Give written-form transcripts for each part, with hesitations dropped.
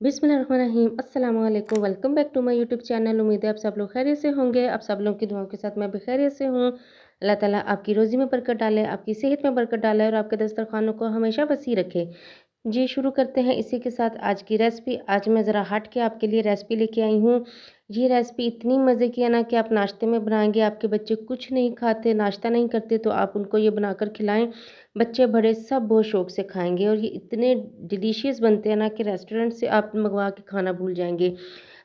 बिस्मिल्लाहिर्रहमानिर्रहीम अस्सलाम वालेकुम। Welcome back to my YouTube channel. उम्मीद है आप सब लोग खैरियत से होंगे। आप सब लोगों की दुआओं के साथ मैं भी खैरियत से हूँ। अल्लाह ताला आपकी रोज़ी में बरकत डाले, आपकी सेहत में बरकत डाले और आपके दस्तरखानों को हमेशा वसी रखे। जी, शुरू करते हैं इसी के साथ आज की रेसिपी। आज मैं ज़रा हट के आपके लिए रेसिपी लेके आई हूँ। ये रेसिपी इतनी मज़े की है ना कि आप नाश्ते में बनाएँगे, आपके बच्चे कुछ नहीं खाते, नाश्ता नहीं करते तो आप उनको ये बनाकर खिलाएँ, बच्चे बड़े सब बहुत शौक़ से खाएँगे और ये इतने डिलीशियस बनते हैं ना कि रेस्टोरेंट से आप मँगवा के खाना भूल जाएँगे।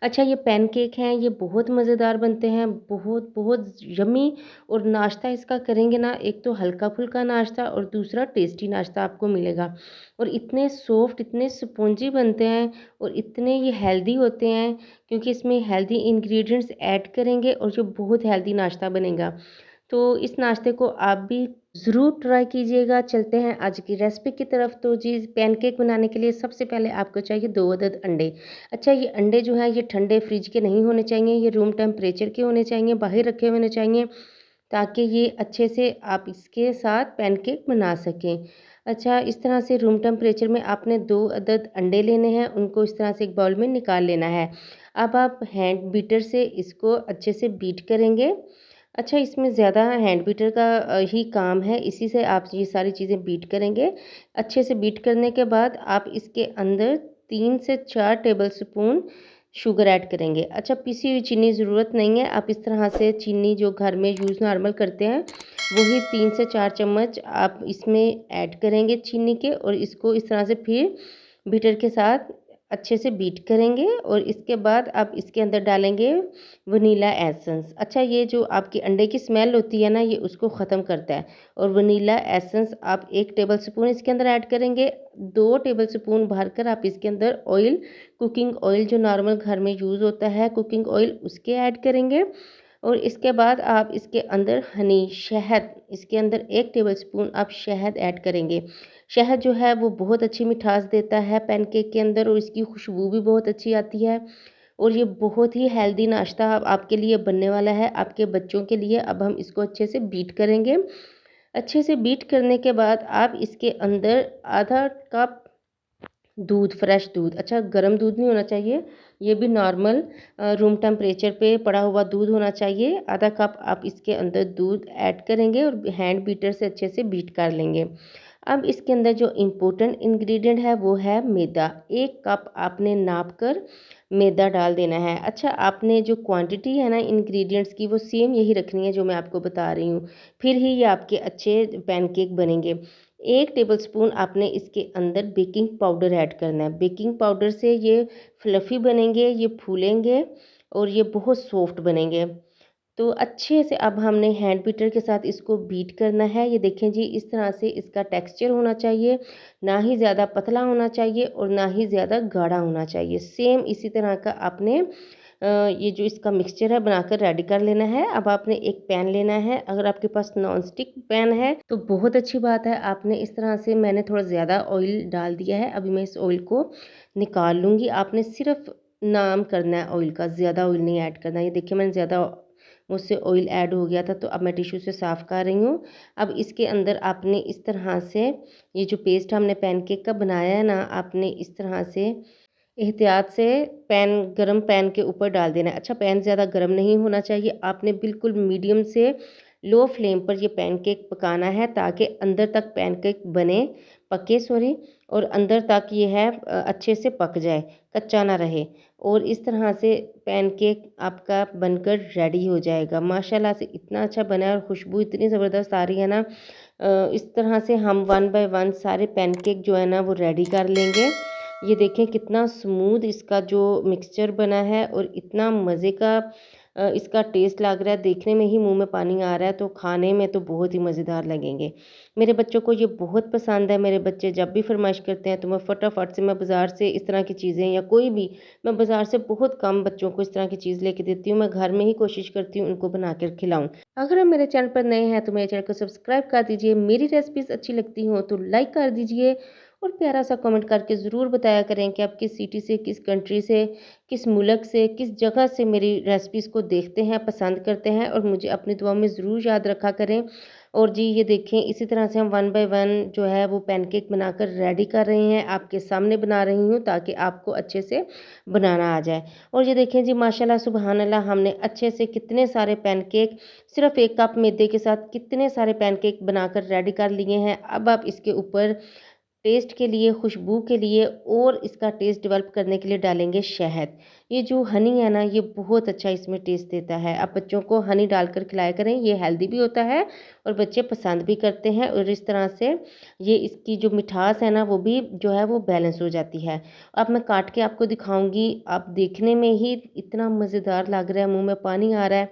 अच्छा, ये पैनकेक हैं, ये बहुत मज़ेदार बनते हैं, बहुत बहुत यम्मी। और नाश्ता इसका करेंगे ना, एक तो हल्का-फुल्का नाश्ता और दूसरा टेस्टी नाश्ता आपको मिलेगा। और इतने सॉफ्ट, इतने स्पॉन्जी बनते हैं और इतने ये हेल्दी होते हैं क्योंकि इसमें हेल्दी इंग्रेडिएंट्स ऐड करेंगे और जो बहुत हेल्दी नाश्ता बनेगा। तो इस नाश्ते को आप भी ज़रूर ट्राई कीजिएगा। चलते हैं आज की रेसिपी की तरफ। तो जी, पैनकेक बनाने के लिए सबसे पहले आपको चाहिए 2 अदद अंडे। अच्छा, ये अंडे जो हैं ये ठंडे फ्रिज के नहीं होने चाहिए, ये रूम टेम्परेचर के होने चाहिए, बाहर रखे हुए होने चाहिए ताकि ये अच्छे से आप इसके साथ पैनकेक बना सकें। अच्छा, इस तरह से रूम टेम्परेचर में आपने 2 अदद अंडे लेने हैं, उनको इस तरह से एक बाउल में निकाल लेना है। अब आप हैंड बीटर से इसको अच्छे से बीट करेंगे। अच्छा, इसमें ज़्यादा हैंड बीटर का ही काम है, इसी से आप ये सारी चीज़ें बीट करेंगे। अच्छे से बीट करने के बाद आप इसके अंदर 3 से 4 टेबल स्पून शुगर ऐड करेंगे। अच्छा, पिसी हुई चीनी ज़रूरत नहीं है, आप इस तरह से चीनी जो घर में यूज़ नॉर्मल करते हैं, वही 3 से 4 चम्मच आप इसमें ऐड करेंगे चीनी के और इसको इस तरह से फिर बीटर के साथ अच्छे से बीट करेंगे और इसके बाद आप इसके अंदर डालेंगे वनीला एसेंस। अच्छा, ये जो आपकी अंडे की स्मेल होती है ना, ये उसको ख़त्म करता है। और वनीला एसेंस आप 1 टेबल स्पून इसके अंदर ऐड करेंगे। 2 टेबल स्पून भरकर आप इसके अंदर ऑयल, कुकिंग ऑयल जो नॉर्मल घर में यूज़ होता है, कुकिंग ऑयल उसके ऐड करेंगे। और इसके बाद आप इसके अंदर हनी, शहद, इसके अंदर 1 टेबल स्पून आप शहद ऐड करेंगे। शहद जो है वो बहुत अच्छी मिठास देता है पैनकेक के अंदर और इसकी खुशबू भी बहुत अच्छी आती है। और ये बहुत ही हेल्दी नाश्ता अब आपके लिए बनने वाला है, आपके बच्चों के लिए। अब हम इसको अच्छे से बीट करेंगे। अच्छे से बीट करने के बाद आप इसके अंदर आधा कप दूध, फ्रेश दूध, अच्छा गर्म दूध नहीं होना चाहिए, ये भी नॉर्मल रूम टेम्परेचर पे पड़ा हुआ दूध होना चाहिए। आधा कप आप इसके अंदर दूध ऐड करेंगे और हैंड बीटर से अच्छे से बीट कर लेंगे। अब इसके अंदर जो इम्पोर्टेंट इंग्रेडिएंट है वो है मैदा। 1 कप आपने नाप कर मैदा डाल देना है। अच्छा, आपने जो क्वांटिटी है ना इंग्रेडिएंट्स की वो सेम यही रखनी है जो मैं आपको बता रही हूँ, फिर ही ये आपके अच्छे पैनकेक बनेंगे। 1 टेबलस्पून आपने इसके अंदर बेकिंग पाउडर ऐड करना है। बेकिंग पाउडर से ये फ्लफ़ी बनेंगे, ये फूलेंगे और ये बहुत सॉफ्ट बनेंगे। तो अच्छे से अब हमने हैंड बीटर के साथ इसको बीट करना है। ये देखें जी, इस तरह से इसका टेक्सचर होना चाहिए, ना ही ज़्यादा पतला होना चाहिए और ना ही ज़्यादा गाढ़ा होना चाहिए। सेम इसी तरह का आपने ये जो इसका मिक्सचर है बनाकर रेडी कर लेना है। अब आपने एक पैन लेना है, अगर आपके पास नॉन स्टिक पैन है तो बहुत अच्छी बात है। आपने इस तरह से, मैंने थोड़ा ज़्यादा ऑयल डाल दिया है, अभी मैं इस ऑयल को निकाल लूँगी। आपने सिर्फ नाम करना है ऑयल का, ज़्यादा ऑयल नहीं ऐड करना। ये देखिए, मैंने ज़्यादा मुझसे ऑयल ऐड हो गया था तो अब मैं टिश्यू से साफ़ कर रही हूँ। अब इसके अंदर आपने इस तरह से ये जो पेस्ट हमने पैनकेक का बनाया है ना, आपने इस तरह से एहतियात से गरम पैन के ऊपर डाल देना है। अच्छा, पैन ज़्यादा गरम नहीं होना चाहिए, आपने बिल्कुल मीडियम से लो फ्लेम पर ये पैनकेक पकाना है ताकि अंदर तक पैनकेक पके सॉरी, और अंदर तक ये है अच्छे से पक जाए, कच्चा ना रहे। और इस तरह से पैनकेक आपका बनकर रेडी हो जाएगा। माशाल्लाह से इतना अच्छा बना है और खुशबू इतनी ज़बरदस्त आ रही है ना। इस तरह से हम 1 बाय 1 सारे पैनकेक जो है ना वो रेडी कर लेंगे। ये देखें कितना स्मूथ इसका जो मिक्सचर बना है और इतना मज़े का इसका टेस्ट लग रहा है, देखने में ही मुंह में पानी आ रहा है, तो खाने में तो बहुत ही मज़ेदार लगेंगे। मेरे बच्चों को ये बहुत पसंद है। मेरे बच्चे जब भी फरमाइश करते हैं तो मैं फटाफट से, मैं बाज़ार से इस तरह की चीज़ें या कोई भी, मैं बाज़ार से बहुत कम बच्चों को इस तरह की चीज़ लेके देती हूँ। मैं घर में ही कोशिश करती हूँ उनको बना कर खिलाऊँ। अगर आप मेरे चैनल पर नए हैं तो मेरे चैनल को सब्सक्राइब कर दीजिए। मेरी रेसिपीज़ अच्छी लगती हों तो लाइक कर दीजिए और प्यारा सा कमेंट करके ज़रूर बताया करें कि आप किस सिटी से, किस कंट्री से, किस मुल्क से, किस जगह से मेरी रेसिपीज़ को देखते हैं, पसंद करते हैं और मुझे अपनी दुआ में ज़रूर याद रखा करें। और जी ये देखें इसी तरह से हम वन बाय वन जो है वो पैनकेक बनाकर रेडी कर रहे हैं, आपके सामने बना रही हूँ ताकि आपको अच्छे से बनाना आ जाए। और ये देखें जी माशाल्लाह सुबहान अल्लाह, हमने अच्छे से कितने सारे पैनकेक सिर्फ 1 कप मैदे के साथ कितने सारे पैनकेक बनाकर रेडी कर लिए हैं। अब आप इसके ऊपर टेस्ट के लिए, खुशबू के लिए और इसका टेस्ट डेवलप करने के लिए डालेंगे शहद। ये जो हनी है ना, ये बहुत अच्छा इसमें टेस्ट देता है। आप बच्चों को हनी डालकर खिलाया करें, ये हेल्दी भी होता है और बच्चे पसंद भी करते हैं। और इस तरह से ये इसकी जो मिठास है ना, वो भी जो है वो बैलेंस हो जाती है। अब मैं काट के आपको दिखाऊंगी, आप देखने में ही इतना मज़ेदार लग रहा है, मुँह में पानी आ रहा है।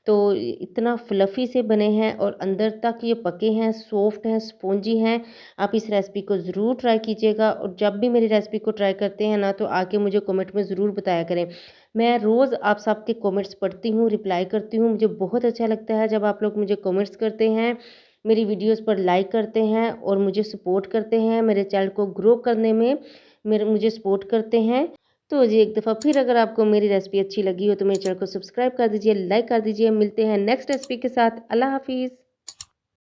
तो इतना फ्लफ़ी से बने हैं और अंदर तक ये पके हैं, सॉफ्ट हैं, स्पॉन्जी हैं। आप इस रेसिपी को ज़रूर ट्राई कीजिएगा और जब भी मेरी रेसिपी को ट्राई करते हैं ना, तो आके मुझे कमेंट में ज़रूर बताया करें। मैं रोज़ आप सबके कमेंट्स पढ़ती हूँ, रिप्लाई करती हूँ। मुझे बहुत अच्छा लगता है जब आप लोग मुझे कमेंट्स करते हैं, मेरी वीडियोज़ पर लाइक करते हैं और मुझे सपोर्ट करते हैं, मेरे चैनल को ग्रो करने में मुझे सपोर्ट करते हैं। तो जी एक दफ़ा फिर अगर आपको मेरी रेसिपी अच्छी लगी हो तो मेरे चैनल को सब्सक्राइब कर दीजिए, लाइक कर दीजिए। मिलते हैं नेक्स्ट रेसिपी के साथ। अल्लाह हाफ़िज़।